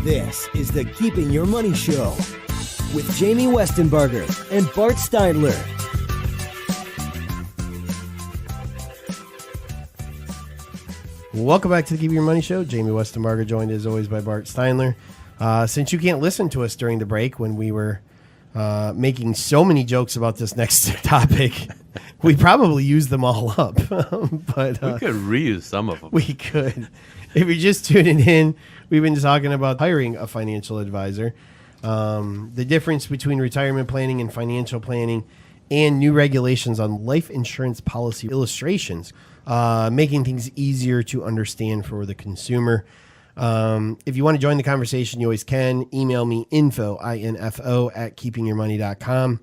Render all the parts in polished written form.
This is the Keeping Your Money Show with Jamie Westenbarger and Bart Steinler. Welcome back to the Keeping Your Money Show. Jamie Westenbarger, joined as always by Bart Steinler. Since you can't listen to us during the break when we were making so many jokes about this next topic, we probably used them all up. But we could reuse some of them. We could. If you're just tuning in, we've been talking about hiring a financial advisor, the difference between retirement planning and financial planning, and new regulations on life insurance policy illustrations, making things easier to understand for the consumer. If you want to join the conversation, you always can. Email me, info at keepingyourmoney.com.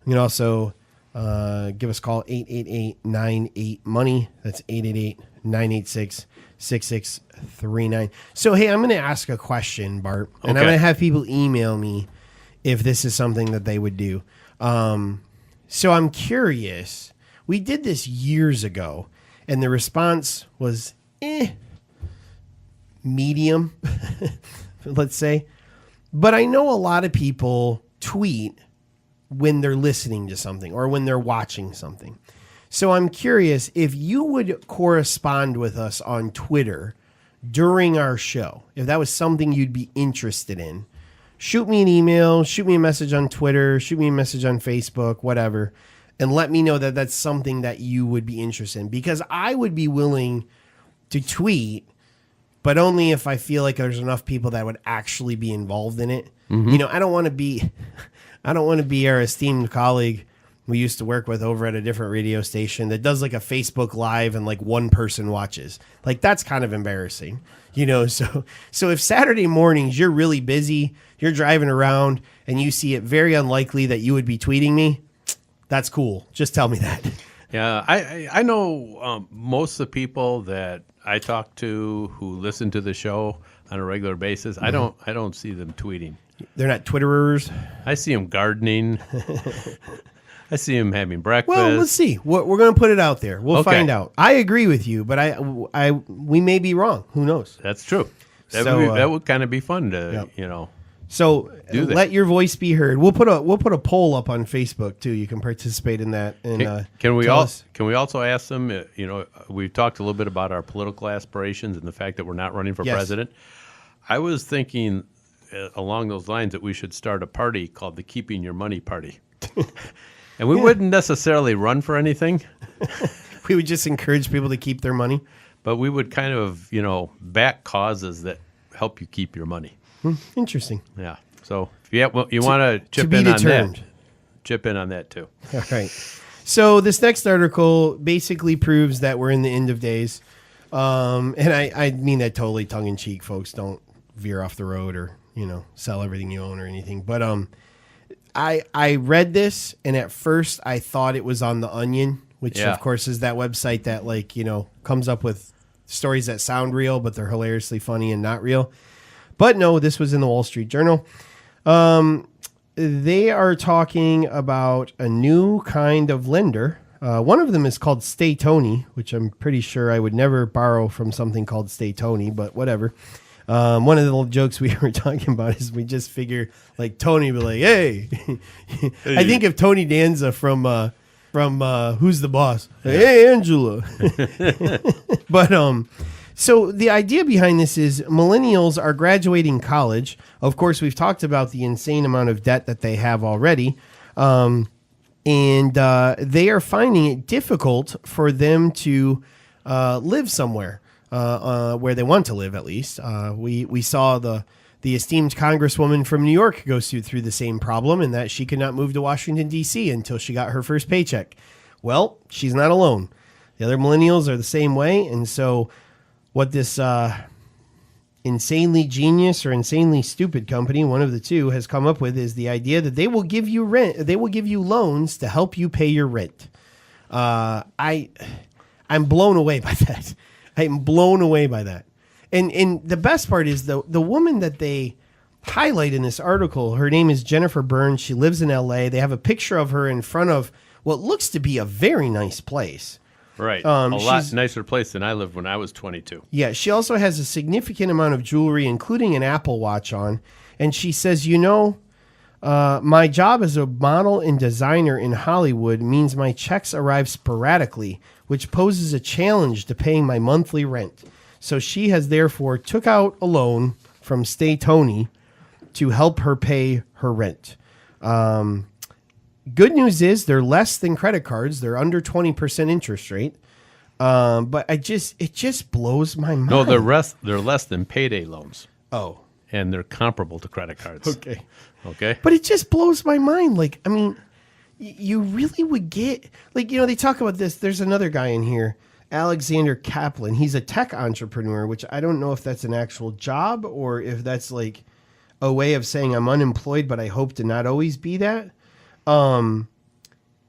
You can also give us a call, 888-98-MONEY. That's 888-986-6639. So, hey, I'm going to ask a question, Bart, and I'm going to have people email me if this is something that they would do. So I'm curious. We did this years ago, and the response was, medium, let's say. But I know a lot of people tweet when they're listening to something or when they're watching something. So I'm curious if you would correspond with us on Twitter during our show, if that was something you'd be interested in. Shoot me an email, shoot me a message on Twitter, shoot me a message on Facebook, whatever, and let me know that that's something that you would be interested in, because I would be willing to tweet, but only if I feel like there's enough people that would actually be involved in it. Mm-hmm. You know, I don't want to be our esteemed colleague we used to work with over at a different radio station that does like a Facebook Live and like one person watches. Like, that's kind of embarrassing, you know? So if Saturday mornings you're really busy, you're driving around and you see it very unlikely that you would be tweeting me, that's cool. Just tell me that. Yeah, I know most of the people that I talk to who listen to the show on a regular basis. Mm-hmm. I don't see them tweeting. They're not Twitterers. I see them gardening. I see them having breakfast. Well, let's see. We're going to put it out there. We'll find out. I agree with you, but we may be wrong. Who knows? That's true. That would kind of be fun to, So let your voice be heard. We'll put a poll up on Facebook too. You can participate in that. And can we also ask them? We've talked a little bit about our political aspirations and the fact that we're not running for president. I was thinking along those lines that we should start a party called the Keeping Your Money Party, and we wouldn't necessarily run for anything. We would just encourage people to keep their money, but we would kind of back causes that help you keep your money. Interesting. Yeah. So if you want to chip in on that, chip in on that too. All right. So this next article basically proves that we're in the end of days. And I mean that totally tongue in cheek, folks. Don't veer off the road or, sell everything you own or anything. But I read this, and at first I thought it was on The Onion, which of course is that website that comes up with stories that sound real, but they're hilariously funny and not real. But no, this was in the Wall Street Journal. They are talking about a new kind of lender. One of them is called Stay Tony, which I'm pretty sure I would never borrow from something called Stay Tony, but whatever. One of the little jokes we were talking about is we just figure like Tony would be like, hey. I think of Tony Danza from Who's the Boss? Hey, Angela. But so the idea behind this is millennials are graduating college. Of course, we've talked about the insane amount of debt that they have already. And they are finding it difficult for them to live somewhere where they want to live, at least. We saw the esteemed congresswoman from New York go through the same problem, in that she could not move to Washington, D.C. until she got her first paycheck. Well, she's not alone. The other millennials are the same way. And so what this insanely genius or insanely stupid company, one of the two, has come up with is the idea that they will give you loans to help you pay your rent. I'm blown away by that. I'm blown away by that. And the best part is the woman that they highlight in this article, her name is Jennifer Burns. She lives in LA. They have a picture of her in front of what looks to be a very nice place. Right. A lot nicer place than I lived when I was 22. Yeah, she also has a significant amount of jewelry, including an Apple Watch on. And she says, my job as a model and designer in Hollywood means my checks arrive sporadically, which poses a challenge to paying my monthly rent. So she has therefore took out a loan from Stay Tony to help her pay her rent. Good news is they're less than credit cards. They're under 20% interest rate. But it just blows my mind. No, they're less than payday loans. Oh. And they're comparable to credit cards. Okay. But it just blows my mind. Like, I mean, you really would get, like, they talk about this. There's another guy in here, Alexander Kaplan. He's a tech entrepreneur, which I don't know if that's an actual job or if that's like a way of saying I'm unemployed, but I hope to not always be that.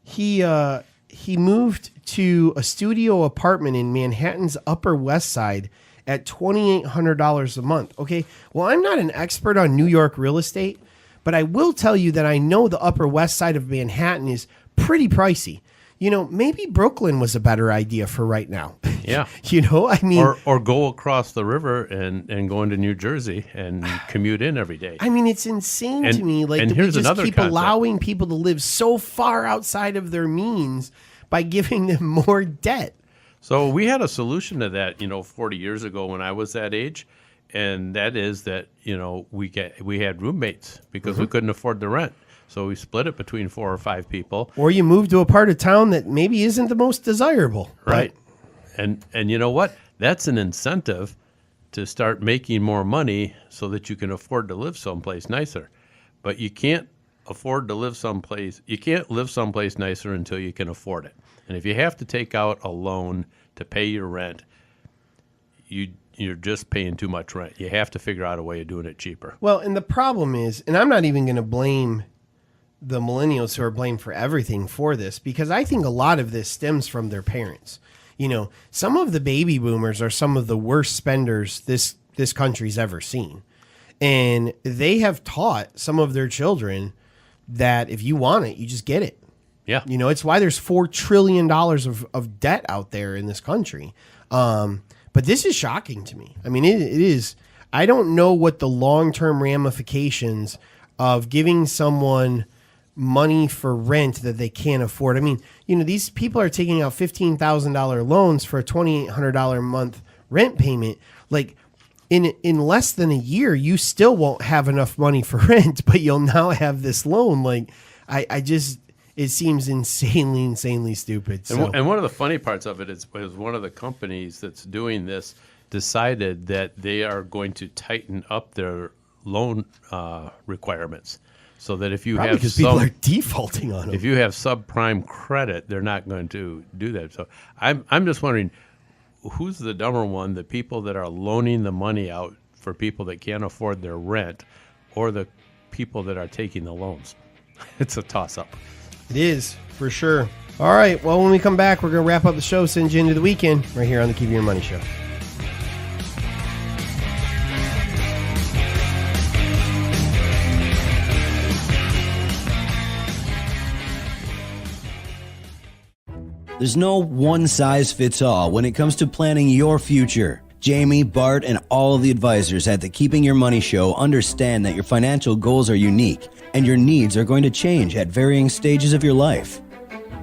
He moved to a studio apartment in Manhattan's Upper West Side at $2,800 a month. Okay, well, I'm not an expert on New York real estate, but I will tell you that I know the Upper West Side of Manhattan is pretty pricey. Maybe Brooklyn was a better idea for right now. Yeah. I mean... Or go across the river and go into New Jersey and commute in every day. I mean, it's insane to me. Like, we just keep allowing people to live so far outside of their means by giving them more debt. So we had a solution to that, 40 years ago when I was that age. And that is that, we had roommates because we couldn't afford the rent. So we split it between 4 or 5 people. Or you move to a part of town that maybe isn't the most desirable. Right. And you know what? That's an incentive to start making more money so that you can afford to live someplace nicer. But you can't afford to live someplace. You can't live someplace nicer until you can afford it. And if you have to take out a loan to pay your rent, you're just paying too much rent. You have to figure out a way of doing it cheaper. Well, and the problem is, and I'm not even going to blame the millennials who are blamed for everything for this, because I think a lot of this stems from their parents. Some of the baby boomers are some of the worst spenders this country's ever seen. And they have taught some of their children that if you want it, you just get it. Yeah. It's why there's $4 trillion of debt out there in this country. But this is shocking to me. I mean, it is. I don't know what the long-term ramifications of giving someone money for rent that they can't afford. I mean, these people are taking out $15,000 loans for a $2,800 a month rent payment. Like, in less than a year, you still won't have enough money for rent, but you'll now have this loan. Like, it seems insanely stupid. So. And one of the funny parts of it is one of the companies that's doing this decided that they are going to tighten up their loan requirements. So that if you Probably have because people are defaulting on them. If you have subprime credit, they're not going to do that. So I'm just wondering, who's the dumber one? The people that are loaning the money out for people that can't afford their rent, or the people that are taking the loans? It's a toss-up. It is, for sure. All right, well, when we come back, we're going to wrap up the show, send you into the weekend, right here on the Keeping Your Money Show. There's no one-size-fits-all when it comes to planning your future. Jamie, Bart, and all of the advisors at the Keeping Your Money Show understand that your financial goals are unique and your needs are going to change at varying stages of your life.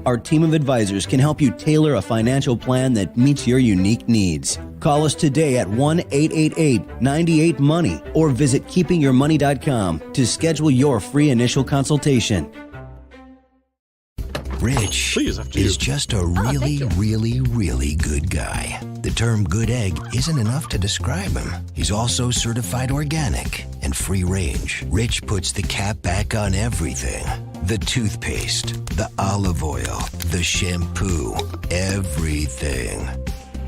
Our team of advisors can help you tailor a financial plan that meets your unique needs. Call us today at 1-888-98-MONEY or visit keepingyourmoney.com to schedule your free initial consultation. Rich is just a really good guy. The term good egg isn't enough to describe him. He's also certified organic and free range. Rich puts the cap back on everything. The toothpaste, the olive oil, the shampoo, everything.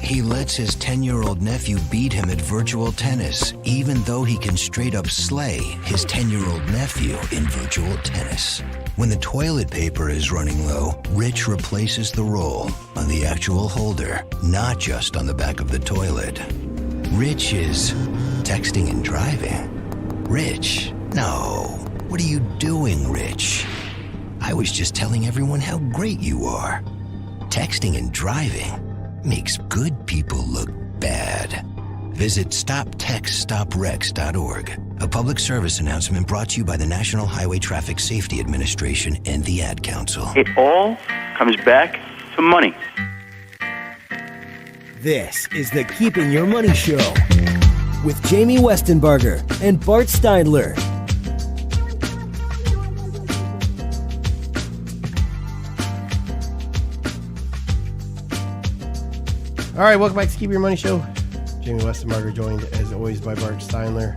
He lets his 10-year-old nephew beat him at virtual tennis, even though he can straight up slay his 10-year-old nephew in virtual tennis. When the toilet paper is running low, Rich replaces the roll on the actual holder, not just on the back of the toilet. Rich is texting and driving. Rich, no. What are you doing, Rich? I was just telling everyone how great you are. Texting and driving? makes good people look bad. Visit StopTextStopWrecks.org. A public service announcement brought to you by the National Highway Traffic Safety Administration and the Ad Council. It all comes back to money. This is the Keeping Your Money Show with Jamie Westenbarger and Bart Steindler. All right, welcome back to Keep Your Money Show. Jamie Westenbarger joined, as always, by Bart Steindler.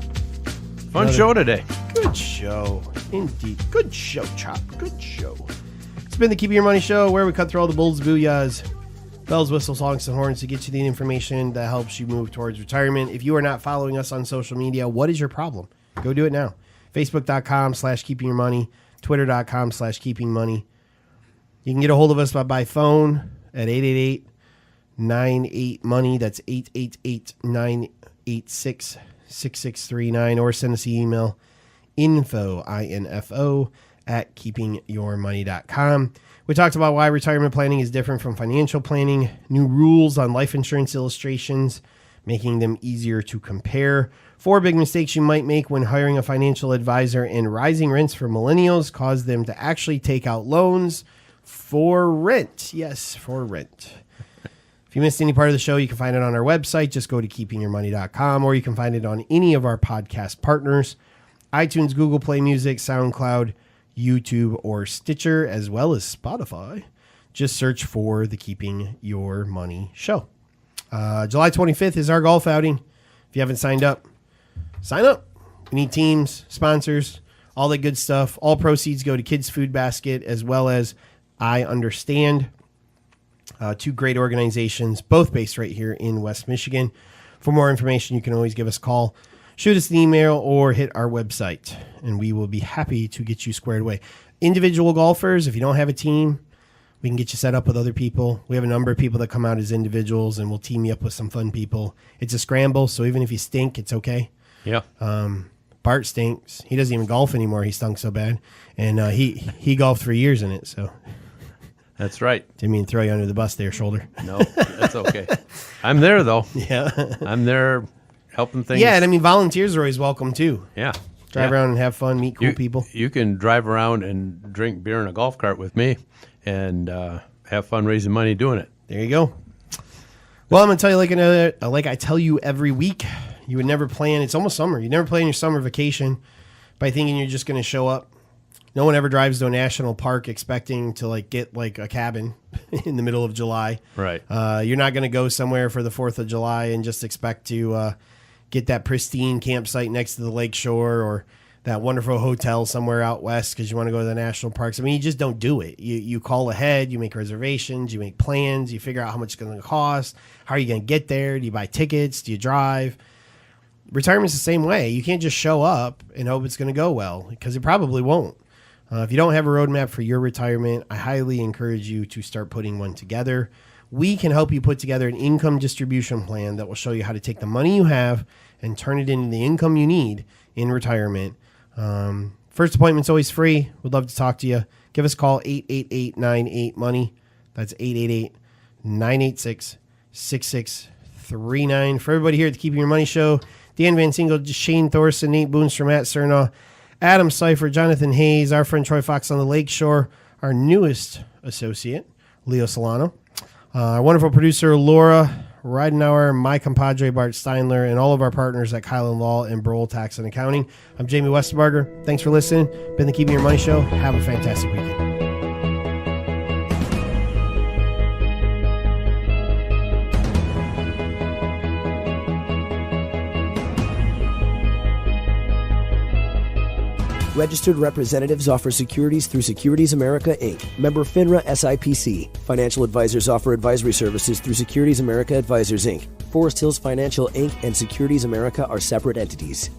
Fun show today. Good show. Indeed. Good show, Chop. Good show. It's been the Keep Your Money Show, where we cut through all the bulls, booyahs, bells, whistles, honks, and horns to get you the information that helps you move towards retirement. If you are not following us on social media, what is your problem? Go do it now. Facebook.com/keepingyourmoney, Twitter.com/keepingmoney. You can get a hold of us by phone at 888-98-MONEY. That's 888-986-6639. Or send us an email, info at keepingyourmoney.com. We talked about why retirement planning is different from financial planning, new rules on life insurance illustrations, making them easier to compare, 4 big mistakes you might make when hiring a financial advisor, and rising rents for millennials cause them to actually take out loans for rent. Yes, for rent. If you missed any part of the show, you can find it on our website. Just go to keepingyourmoney.com, or you can find it on any of our podcast partners, iTunes, Google Play Music, SoundCloud, YouTube, or Stitcher, as well as Spotify. Just search for the Keeping Your Money Show. July 25th is our golf outing. If you haven't signed up, sign up. We need teams, sponsors, all that good stuff. All proceeds go to Kids Food Basket, as well as I Understand. 2 great organizations, both based right here in West Michigan. For more information, you can always give us a call, shoot us an email, or hit our website, and we will be happy to get you squared away. Individual golfers, if you don't have a team, we can get you set up with other people. We have a number of people that come out as individuals, and we'll team you up with some fun people. It's a scramble, so even if you stink, it's okay. Yeah. Bart stinks. He doesn't even golf anymore. He stunk so bad, and he golfed 3 years in it, so... That's right. Didn't mean to throw you under the bus there, shoulder. No, that's okay. I'm there, though. Yeah. I'm there helping things. Yeah, and I mean, volunteers are always welcome, too. Yeah. Drive around and have fun, meet cool people. You can drive around and drink beer in a golf cart with me and have fun raising money doing it. There you go. Well, I'm going to tell you like I tell you every week, you would never plan. It's almost summer. You never plan your summer vacation by thinking you're just going to show up. No one ever drives to a national park expecting to get a cabin in the middle of July. Right. You're not going to go somewhere for the 4th of July and just expect to get that pristine campsite next to the lake shore or that wonderful hotel somewhere out west because you want to go to the national parks. I mean, you just don't do it. You call ahead, you make reservations, you make plans, you figure out how much it's going to cost. How are you going to get there? Do you buy tickets? Do you drive? Retirement's the same way. You can't just show up and hope it's going to go well because it probably won't. If you don't have a roadmap for your retirement, I highly encourage you to start putting one together. We can help you put together an income distribution plan that will show you how to take the money you have and turn it into the income you need in retirement. First appointment's always free. We'd love to talk to you. Give us a call, 888-98-MONEY. That's 888-986-6639. For everybody here at the Keeping Your Money Show, Dan Van Singel, Shane Thorson, Nate Boonstra, Matt Cerna, Adam Seifert, Jonathan Hayes, our friend Troy Fox on the Lakeshore, our newest associate, Leo Solano, our wonderful producer, Laura Ridenauer, my compadre, Bart Steindler, and all of our partners at Kylan Law and Brohl Tax and Accounting. I'm Jamie Westenbarger. Thanks for listening. Been the Keeping Your Money Show. Have a fantastic weekend. Registered representatives offer securities through Securities America, Inc., member FINRA SIPC. Financial advisors offer advisory services through Securities America Advisors, Inc. Forest Hills Financial, Inc. and Securities America are separate entities.